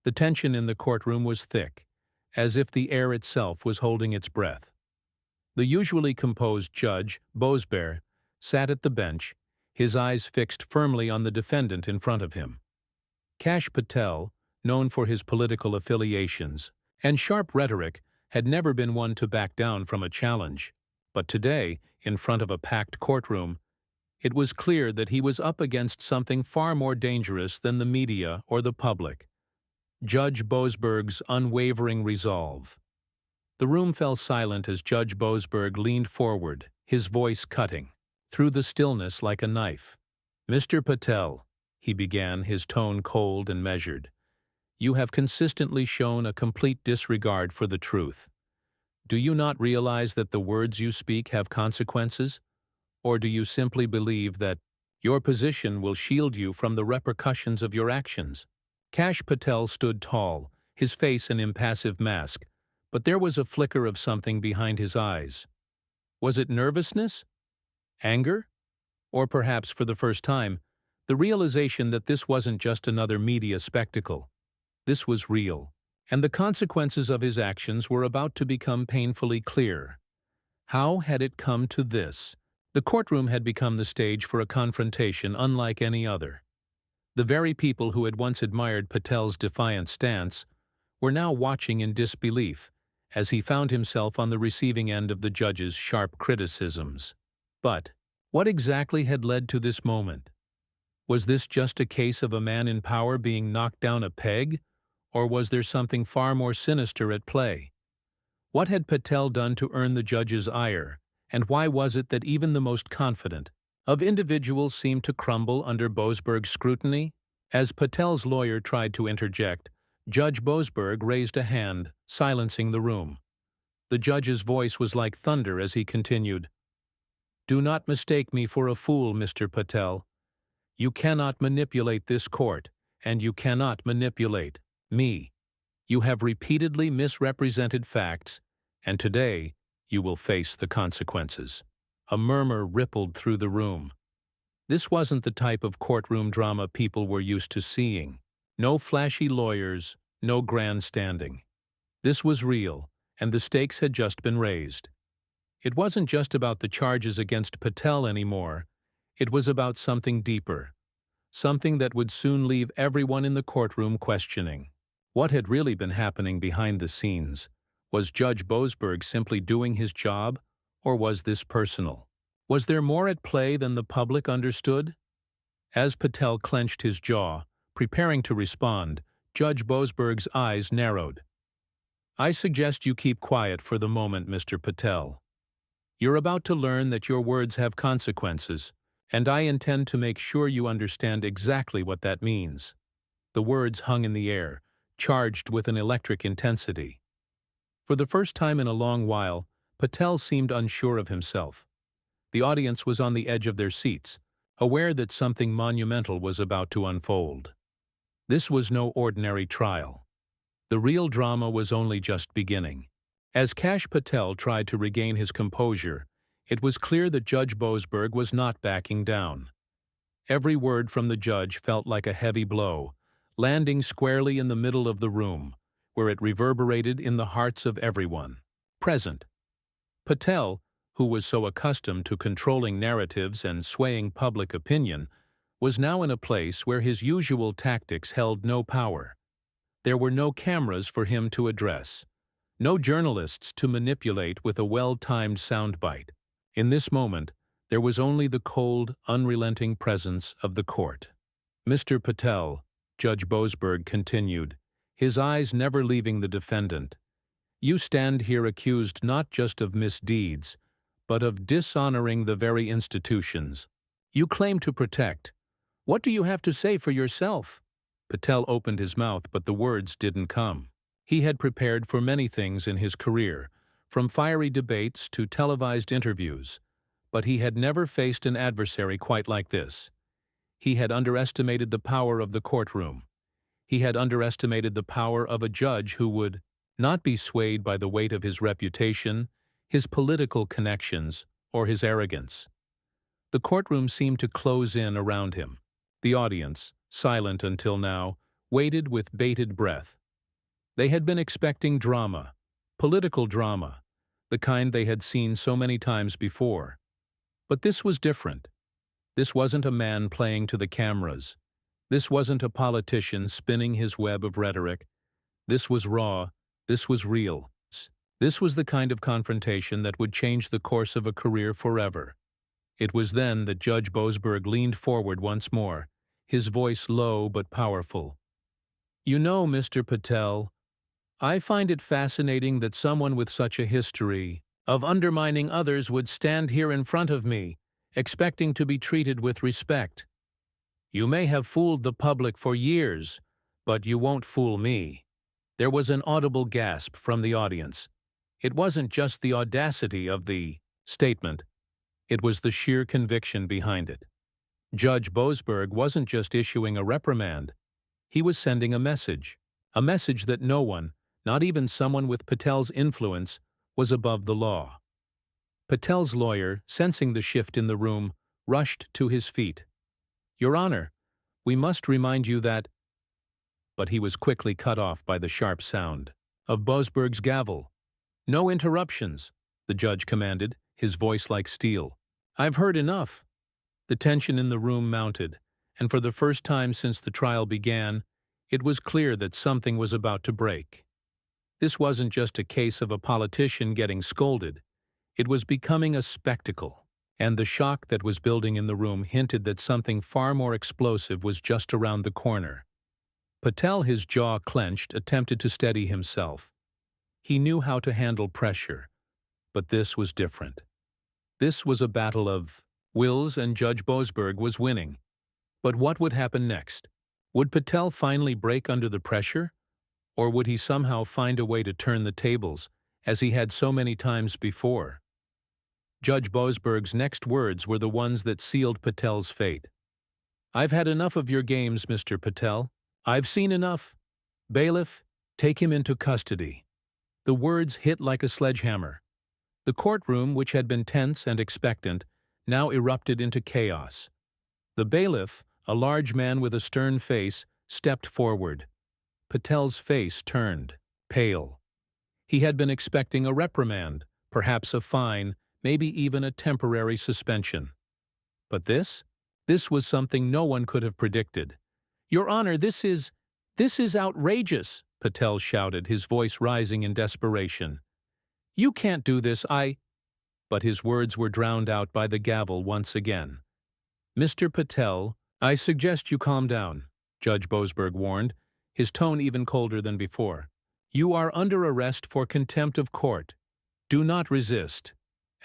The tension in the courtroom was thick, as if the air itself was holding its breath. The usually composed Judge Boasberg sat at the bench, his eyes fixed firmly on the defendant in front of him. Kash Patel, known for his political affiliations and sharp rhetoric, had never been one to back down from a challenge. But today, in front of a packed courtroom, it was clear that he was up against something far more dangerous than the media or the public: Judge Boasberg's unwavering resolve. The room fell silent as Judge Boasberg leaned forward, his voice cutting through the stillness like a knife. "Mr. Patel," he began, his tone cold and measured, "you have consistently shown a complete disregard for the truth. Do you not realize that the words you speak have consequences? Or do you simply believe that your position will shield you from the repercussions of your actions?" Kash Patel stood tall, his face an impassive mask, but there was a flicker of something behind his eyes. Was it nervousness? Anger? Or perhaps, for the first time, the realization that this wasn't just another media spectacle. This was real, and the consequences of his actions were about to become painfully clear. How had it come to this? The courtroom had become the stage for a confrontation unlike any other. The very people who had once admired Patel's defiant stance were now watching in disbelief as he found himself on the receiving end of the judge's sharp criticisms. But what exactly had led to this moment? Was this just a case of a man in power being knocked down a peg, or was there something far more sinister at play? What had Patel done to earn the judge's ire, and why was it that even the most confident of individuals seemed to crumble under Boasberg's scrutiny? As Patel's lawyer tried to interject, Judge Boasberg raised a hand, silencing the room. The judge's voice was like thunder as he continued, "Do not mistake me for a fool, Mr. Patel. You cannot manipulate this court, and you cannot manipulate me. You have repeatedly misrepresented facts, and today you will face the consequences." A murmur rippled through the room. This wasn't the type of courtroom drama people were used to seeing. No flashy lawyers, no grandstanding. This was real, and the stakes had just been raised. It wasn't just about the charges against Patel anymore. It was about something deeper, something that would soon leave everyone in the courtroom questioning. What had really been happening behind the scenes? Was Judge Boasberg simply doing his job, or was this personal? Was there more at play than the public understood? As Patel clenched his jaw, preparing to respond, Judge Boasberg's eyes narrowed. "I suggest you keep quiet for the moment, Mr. Patel. You're about to learn that your words have consequences, and I intend to make sure you understand exactly what that means." The words hung in the air, charged with an electric intensity. For the first time in a long while, Patel seemed unsure of himself. The audience was on the edge of their seats, aware that something monumental was about to unfold. This was no ordinary trial. The real drama was only just beginning. As Kash Patel tried to regain his composure, it was clear that Judge Boasberg was not backing down. Every word from the judge felt like a heavy blow, landing squarely in the middle of the room, where it reverberated in the hearts of everyone present. Patel, who was so accustomed to controlling narratives and swaying public opinion, was now in a place where his usual tactics held no power. There were no cameras for him to address, no journalists to manipulate with a well-timed soundbite. In this moment, there was only the cold, unrelenting presence of the court. "Mr. Patel," Judge Boasberg continued, his eyes never leaving the defendant, "you stand here accused not just of misdeeds, but of dishonoring the very institutions you claim to protect. What do you have to say for yourself?" Patel opened his mouth, but the words didn't come. He had prepared for many things in his career, from fiery debates to televised interviews, but he had never faced an adversary quite like this. He had underestimated the power of the courtroom. He had underestimated the power of a judge who would not be swayed by the weight of his reputation, his political connections, or his arrogance. The courtroom seemed to close in around him. The audience, silent until now, waited with bated breath. They had been expecting drama, political drama, the kind they had seen so many times before. But this was different. This wasn't a man playing to the cameras. This wasn't a politician spinning his web of rhetoric. This was raw. This was real. This was the kind of confrontation that would change the course of a career forever. It was then that Judge Boasberg leaned forward once more, his voice low but powerful. "You know, Mr. Patel, I find it fascinating that someone with such a history of undermining others would stand here in front of me, expecting to be treated with respect. You may have fooled the public for years, but you won't fool me." There was an audible gasp from the audience. It wasn't just the audacity of the statement. It was the sheer conviction behind it. Judge Boasberg wasn't just issuing a reprimand. He was sending a message that no one, not even someone with Patel's influence, was above the law. Patel's lawyer, sensing the shift in the room, rushed to his feet. "Your Honor, we must remind you that—" But he was quickly cut off by the sharp sound of Boasberg's gavel. "No interruptions," the judge commanded, his voice like steel. "I've heard enough." The tension in the room mounted, and for the first time since the trial began, it was clear that something was about to break. This wasn't just a case of a politician getting scolded. It was becoming a spectacle, and the shock that was building in the room hinted that something far more explosive was just around the corner. Patel, his jaw clenched, attempted to steady himself. He knew how to handle pressure, but this was different. This was a battle of wills, and Judge Boasberg was winning. But what would happen next? Would Patel finally break under the pressure? Or would he somehow find a way to turn the tables, as he had so many times before? Judge Boasberg's next words were the ones that sealed Patel's fate. "I've had enough of your games, Mr. Patel. I've seen enough. Bailiff, take him into custody." The words hit like a sledgehammer. The courtroom, which had been tense and expectant, now erupted into chaos. The bailiff, a large man with a stern face, stepped forward. Patel's face turned, pale. He had been expecting a reprimand, perhaps a fine, maybe even a temporary suspension. But this was something no one could have predicted. "Your Honor, this is outrageous," Patel shouted, his voice rising in desperation. "You can't do this, But his words were drowned out by the gavel once again. "Mr. Patel, I suggest you calm down," Judge Boasberg warned, his tone even colder than before. "You are under arrest for contempt of court. Do not resist."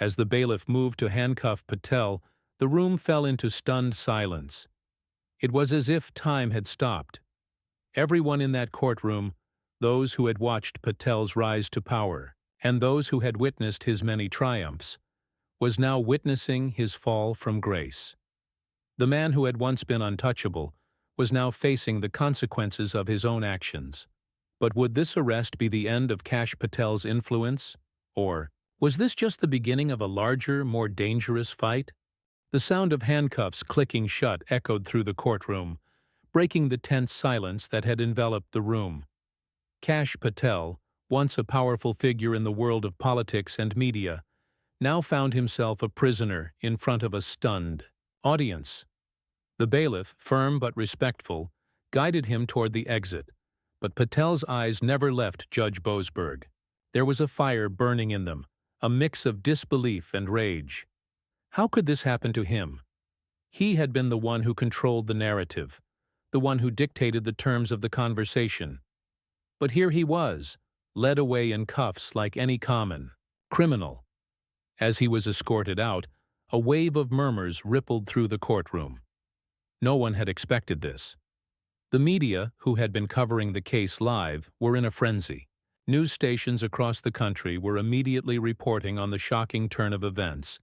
As the bailiff moved to handcuff Patel, the room fell into stunned silence. It was as if time had stopped. Everyone in that courtroom, those who had watched Patel's rise to power, and those who had witnessed his many triumphs, was now witnessing his fall from grace. The man who had once been untouchable was now facing the consequences of his own actions. But would this arrest be the end of Kash Patel's influence? Or was this just the beginning of a larger, more dangerous fight? The sound of handcuffs clicking shut echoed through the courtroom, breaking the tense silence that had enveloped the room. Kash Patel, once a powerful figure in the world of politics and media, now found himself a prisoner in front of a stunned audience. The bailiff, firm but respectful, guided him toward the exit, but Patel's eyes never left Judge Boasberg. There was a fire burning in them, a mix of disbelief and rage. How could this happen to him? He had been the one who controlled the narrative, the one who dictated the terms of the conversation. But here he was, led away in cuffs like any common criminal. As he was escorted out, a wave of murmurs rippled through the courtroom. No one had expected this. The media, who had been covering the case live, were in a frenzy. News stations across the country were immediately reporting on the shocking turn of events,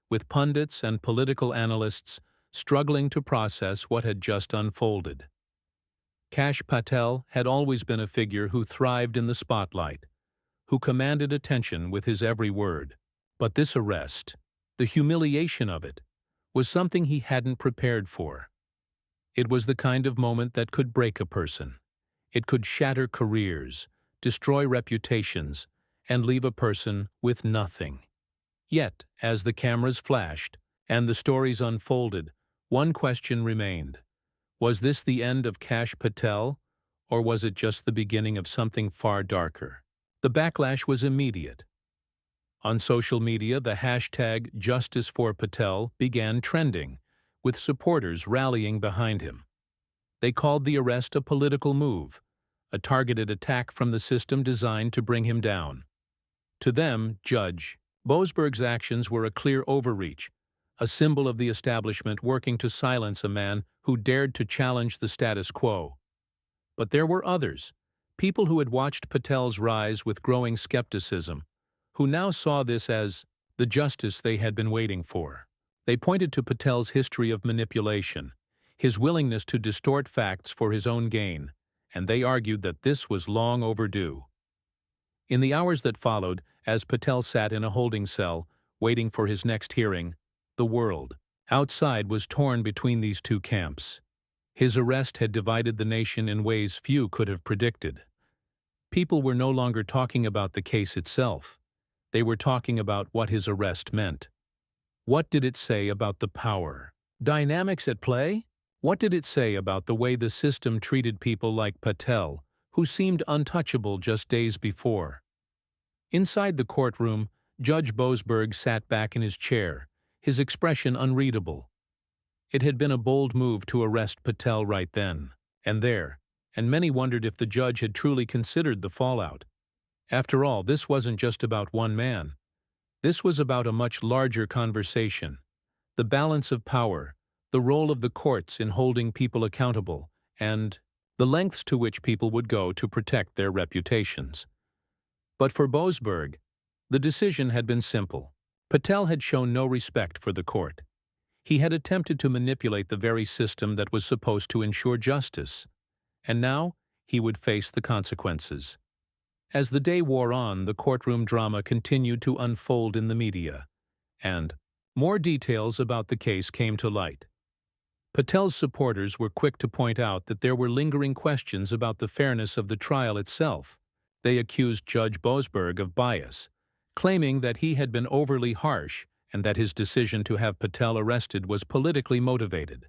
with pundits and political analysts struggling to process what had just unfolded. Kash Patel had always been a figure who thrived in the spotlight, who commanded attention with his every word. But this arrest, the humiliation of it, was something he hadn't prepared for. It was the kind of moment that could break a person. It could shatter careers, destroy reputations, and leave a person with nothing. Yet, as the cameras flashed and the stories unfolded, one question remained. Was this the end of Kash Patel, or was it just the beginning of something far darker? The backlash was immediate. On social media, the hashtag Justice for Patel began trending, with supporters rallying behind him. They called the arrest a political move, a targeted attack from the system designed to bring him down. To them, Judge Boasberg's actions were a clear overreach, a symbol of the establishment working to silence a man who dared to challenge the status quo. But there were others, people who had watched Patel's rise with growing skepticism, who now saw this as the justice they had been waiting for. They pointed to Patel's history of manipulation, his willingness to distort facts for his own gain, and they argued that this was long overdue. In the hours that followed, as Patel sat in a holding cell, waiting for his next hearing, the world outside was torn between these two camps. His arrest had divided the nation in ways few could have predicted. People were no longer talking about the case itself. They were talking about what his arrest meant. What did it say about the power dynamics at play? What did it say about the way the system treated people like Patel, who seemed untouchable just days before? Inside the courtroom, Judge Boasberg sat back in his chair, his expression unreadable. It had been a bold move to arrest Patel right then and there, and many wondered if the judge had truly considered the fallout. After all, this wasn't just about one man. This was about a much larger conversation. The balance of power, the role of the courts in holding people accountable, and the lengths to which people would go to protect their reputations. But for Boasberg, the decision had been simple. Patel had shown no respect for the court. He had attempted to manipulate the very system that was supposed to ensure justice, and now he would face the consequences. As the day wore on, the courtroom drama continued to unfold in the media, and more details about the case came to light. Patel's supporters were quick to point out that there were lingering questions about the fairness of the trial itself. They accused Judge Boasberg of bias, claiming that he had been overly harsh and that his decision to have Patel arrested was politically motivated.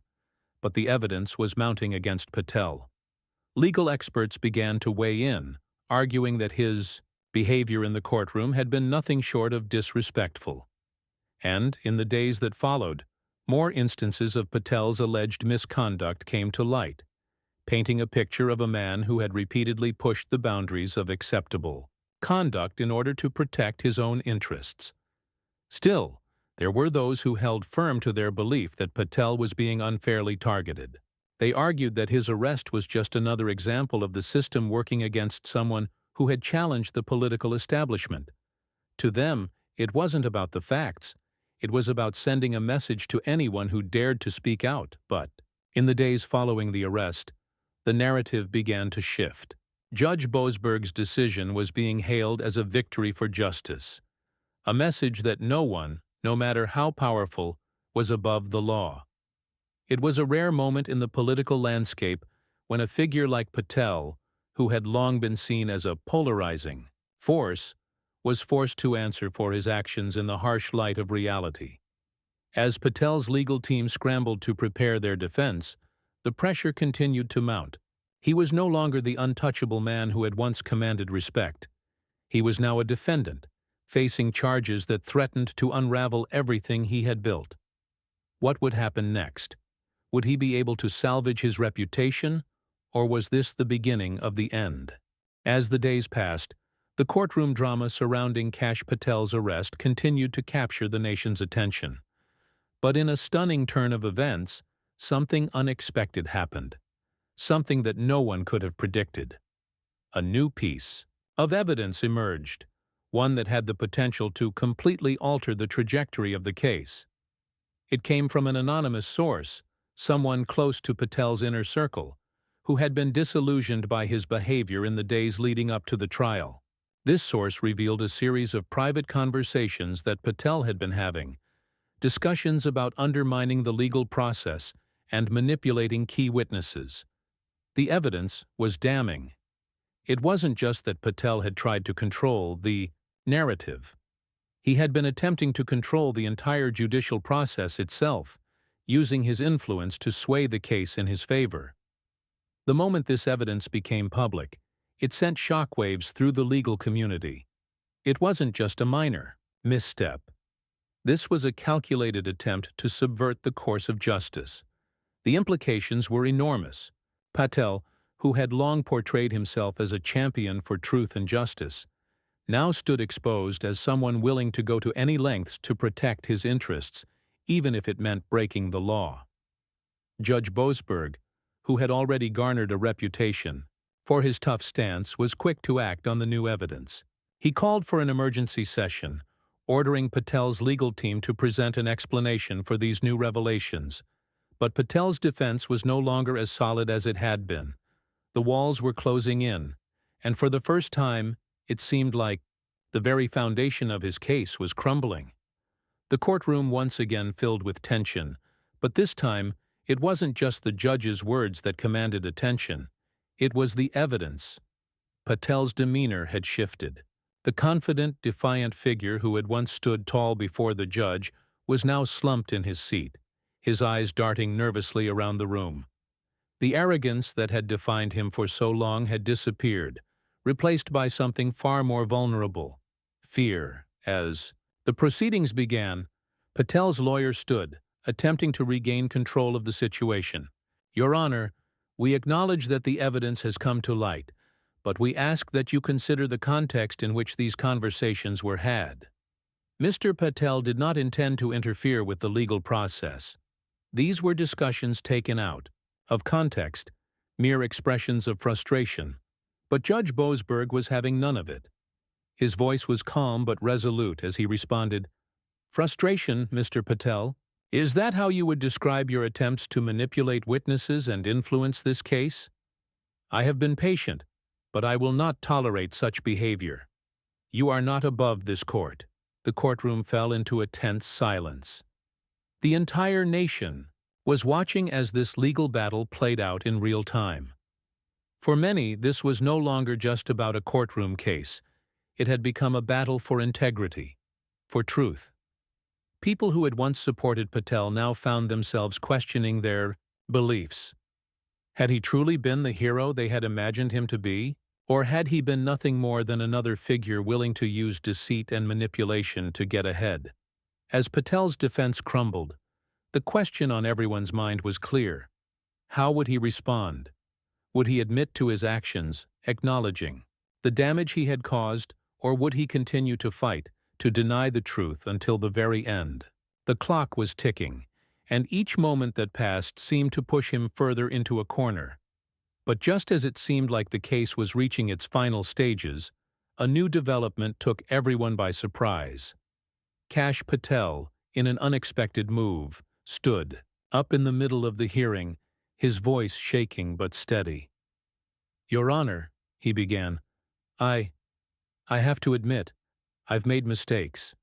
But the evidence was mounting against Patel. Legal experts began to weigh in, arguing that his behavior in the courtroom had been nothing short of disrespectful. And, in the days that followed, more instances of Patel's alleged misconduct came to light, painting a picture of a man who had repeatedly pushed the boundaries of acceptable conduct in order to protect his own interests. Still, there were those who held firm to their belief that Patel was being unfairly targeted. They argued that his arrest was just another example of the system working against someone who had challenged the political establishment. To them, it wasn't about the facts. It was about sending a message to anyone who dared to speak out. But, in the days following the arrest, the narrative began to shift. Judge Boasberg's decision was being hailed as a victory for justice, a message that no one, no matter how powerful, was above the law. It was a rare moment in the political landscape when a figure like Patel, who had long been seen as a polarizing force, was forced to answer for his actions in the harsh light of reality. As Patel's legal team scrambled to prepare their defense, the pressure continued to mount. He was no longer the untouchable man who had once commanded respect. He was now a defendant, facing charges that threatened to unravel everything he had built. What would happen next? Would he be able to salvage his reputation, or was this the beginning of the end? As the days passed, the courtroom drama surrounding Kash Patel's arrest continued to capture the nation's attention. But in a stunning turn of events, something unexpected happened. Something that no one could have predicted. A new piece of evidence emerged, one that had the potential to completely alter the trajectory of the case. It came from an anonymous source, someone close to Patel's inner circle, who had been disillusioned by his behavior in the days leading up to the trial. This source revealed a series of private conversations that Patel had been having, discussions about undermining the legal process and manipulating key witnesses. The evidence was damning. It wasn't just that Patel had tried to control the narrative. He had been attempting to control the entire judicial process itself, using his influence to sway the case in his favor. The moment this evidence became public, it sent shockwaves through the legal community. It wasn't just a minor misstep. This was a calculated attempt to subvert the course of justice. The implications were enormous. Patel, who had long portrayed himself as a champion for truth and justice, now stood exposed as someone willing to go to any lengths to protect his interests, even if it meant breaking the law. Judge Boasberg, who had already garnered a reputation for his tough stance, was quick to act on the new evidence. He called for an emergency session, ordering Patel's legal team to present an explanation for these new revelations. But Patel's defense was no longer as solid as it had been. The walls were closing in, and for the first time, it seemed like the very foundation of his case was crumbling. The courtroom once again filled with tension, but this time, it wasn't just the judge's words that commanded attention. It was the evidence. Patel's demeanor had shifted. The confident, defiant figure who had once stood tall before the judge was now slumped in his seat, his eyes darting nervously around the room. The arrogance that had defined him for so long had disappeared, replaced by something far more vulnerable: fear. As the proceedings began, Patel's lawyer stood, attempting to regain control of the situation. "Your Honor, we acknowledge that the evidence has come to light, but we ask that you consider the context in which these conversations were had." Mr. Patel did not intend to interfere with the legal process. These were discussions taken out of context, mere expressions of frustration. But Judge Boasberg was having none of it. His voice was calm but resolute as he responded, "Frustration, Mr. Patel? Is that how you would describe your attempts to manipulate witnesses and influence this case? I have been patient, but I will not tolerate such behavior. You are not above this court." The courtroom fell into a tense silence. The entire nation was watching as this legal battle played out in real time. For many, this was no longer just about a courtroom case. It had become a battle for integrity, for truth. People who had once supported Patel now found themselves questioning their beliefs. Had he truly been the hero they had imagined him to be? Or had he been nothing more than another figure willing to use deceit and manipulation to get ahead? As Patel's defense crumbled, the question on everyone's mind was clear. How would he respond? Would he admit to his actions, acknowledging the damage he had caused, or would he continue to fight, to deny the truth until the very end? The clock was ticking, and each moment that passed seemed to push him further into a corner. But just as it seemed like the case was reaching its final stages, a new development took everyone by surprise. Kash Patel, in an unexpected move, stood up in the middle of the hearing, his voice shaking but steady. "Your Honor," he began, I have to admit, I've made mistakes.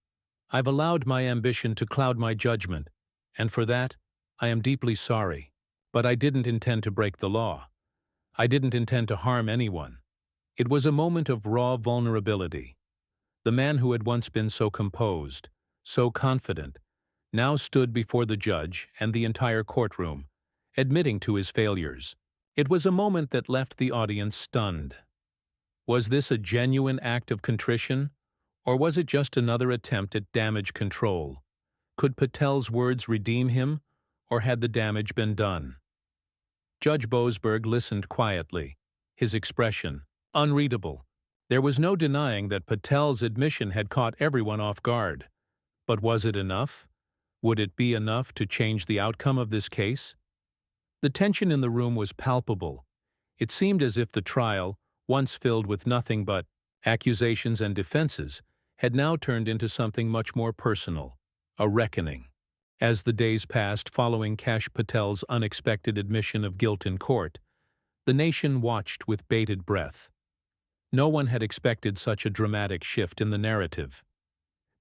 I've allowed my ambition to cloud my judgment, and for that, I am deeply sorry. But I didn't intend to break the law. I didn't intend to harm anyone." It was a moment of raw vulnerability. The man who had once been so composed, so confident, now stood before the judge and the entire courtroom, admitting to his failures. It was a moment that left the audience stunned. Was this a genuine act of contrition, or was it just another attempt at damage control? Could Patel's words redeem him, or had the damage been done? Judge Boasberg listened quietly, his expression unreadable. There was no denying that Patel's admission had caught everyone off guard. But was it enough? Would it be enough to change the outcome of this case? The tension in the room was palpable. It seemed as if the trial, once filled with nothing but accusations and defenses, had now turned into something much more personal, a reckoning. As the days passed following Kash Patel's unexpected admission of guilt in court, the nation watched with bated breath. No one had expected such a dramatic shift in the narrative.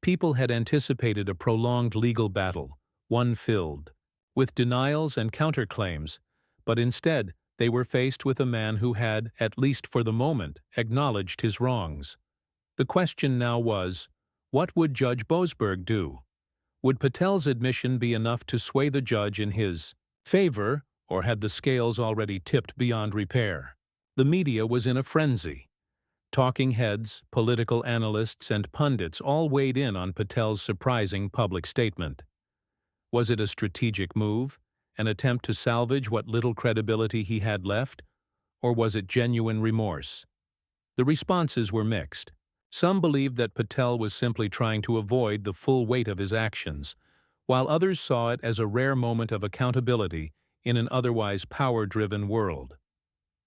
People had anticipated a prolonged legal battle, one filled with denials and counterclaims, but instead, they were faced with a man who had, at least for the moment, acknowledged his wrongs. The question now was, what would Judge Boasberg do? Would Patel's admission be enough to sway the judge in his favor, or had the scales already tipped beyond repair? The media was in a frenzy. Talking heads, political analysts, and pundits all weighed in on Patel's surprising public statement. Was it a strategic move, an attempt to salvage what little credibility he had left, or was it genuine remorse? The responses were mixed. Some believed that Patel was simply trying to avoid the full weight of his actions, while others saw it as a rare moment of accountability in an otherwise power-driven world.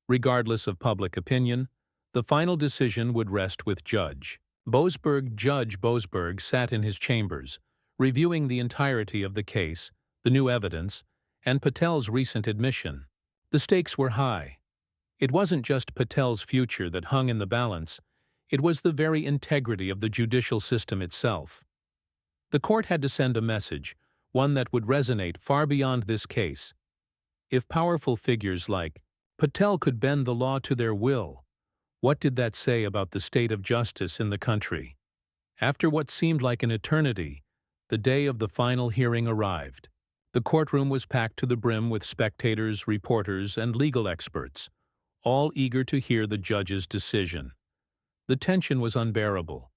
Regardless of public opinion, the final decision would rest with Judge Boasberg. Judge Boasberg sat in his chambers, reviewing the entirety of the case, the new evidence, and Patel's recent admission. The stakes were high. It wasn't just Patel's future that hung in the balance, it was the very integrity of the judicial system itself. The court had to send a message, one that would resonate far beyond this case. If powerful figures like Patel could bend the law to their will, what did that say about the state of justice in the country? After what seemed like an eternity, the day of the final hearing arrived. The courtroom was packed to the brim with spectators, reporters, and legal experts, all eager to hear the judge's decision. The tension was unbearable.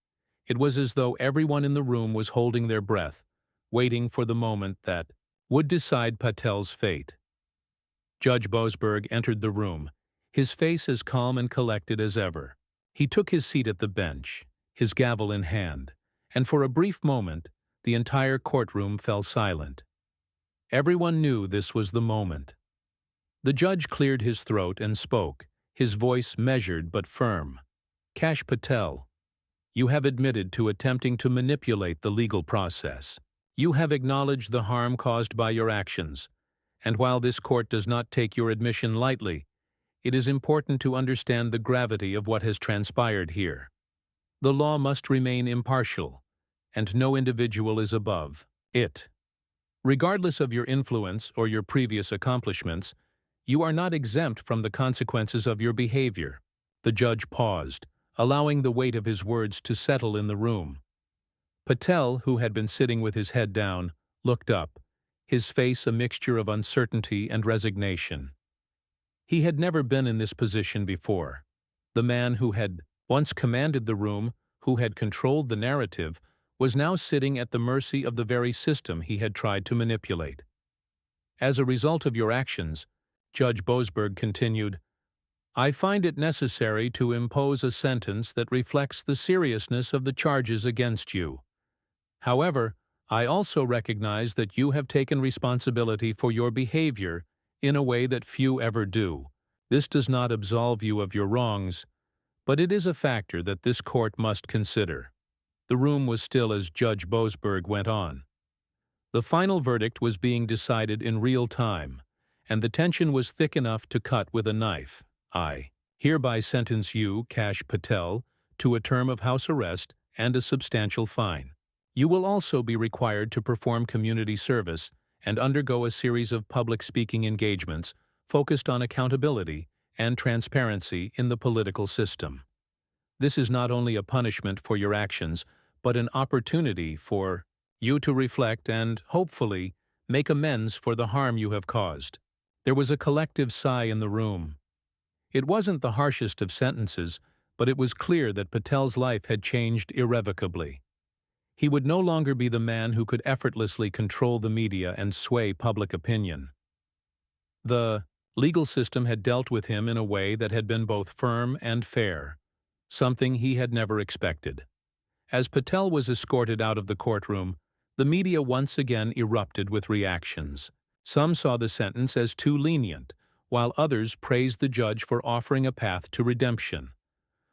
It was as though everyone in the room was holding their breath, waiting for the moment that would decide Patel's fate. Judge Boasberg entered the room, his face as calm and collected as ever. He took his seat at the bench, his gavel in hand, and for a brief moment, the entire courtroom fell silent. Everyone knew this was the moment. The judge cleared his throat and spoke, his voice measured but firm. Kash Patel, you have admitted to attempting to manipulate the legal process. You have acknowledged the harm caused by your actions, and while this court does not take your admission lightly, it is important to understand the gravity of what has transpired here. The law must remain impartial, and no individual is above it. Regardless of your influence or your previous accomplishments, you are not exempt from the consequences of your behavior. The judge paused, allowing the weight of his words to settle in the room. Patel, who had been sitting with his head down, looked up, his face a mixture of uncertainty and resignation. He had never been in this position before. The man who had once commanded the room, who had controlled the narrative, was now sitting at the mercy of the very system he had tried to manipulate. As a result of your actions, Judge Boasberg continued, I find it necessary to impose a sentence that reflects the seriousness of the charges against you. However, I also recognize that you have taken responsibility for your behavior in a way that few ever do. This does not absolve you of your wrongs, but it is a factor that this court must consider. The room was still as Judge Boasberg went on. The final verdict was being decided in real time, and the tension was thick enough to cut with a knife. I hereby sentence you, Kash Patel, to a term of house arrest and a substantial fine. You will also be required to perform community service and undergo a series of public speaking engagements focused on accountability and transparency in the political system. This is not only a punishment for your actions, but an opportunity for you to reflect and, hopefully, make amends for the harm you have caused. There was a collective sigh in the room. It wasn't the harshest of sentences, but it was clear that Patel's life had changed irrevocably. He would no longer be the man who could effortlessly control the media and sway public opinion. The legal system had dealt with him in a way that had been both firm and fair, something he had never expected. As Patel was escorted out of the courtroom, the media once again erupted with reactions. Some saw the sentence as too lenient, while others praised the judge for offering a path to redemption.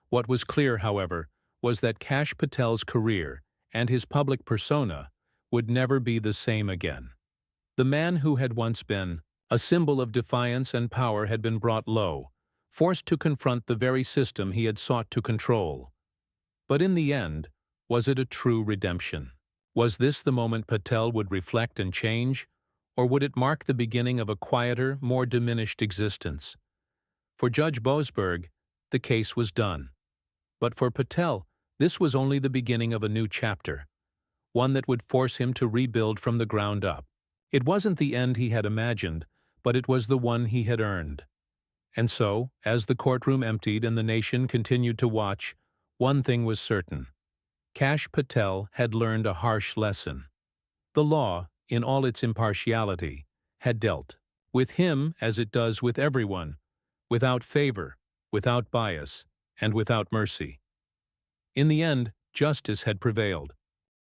What was clear, however, was that Kash Patel's career and his public persona would never be the same again. The man who had once been a symbol of defiance and power had been brought low, forced to confront the very system he had sought to control. But in the end, was it a true redemption? Was this the moment Patel would reflect and change, or would it mark the beginning of a quieter, more diminished existence? For Judge Boasberg, the case was done. But for Patel, this was only the beginning of a new chapter, one that would force him to rebuild from the ground up. It wasn't the end he had imagined, but it was the one he had earned. And so, as the courtroom emptied and the nation continued to watch, one thing was certain. Kash Patel had learned a harsh lesson. The law, in all its impartiality, had dealt with him as it does with everyone, without favor, without bias, and without mercy. In the end, justice had prevailed.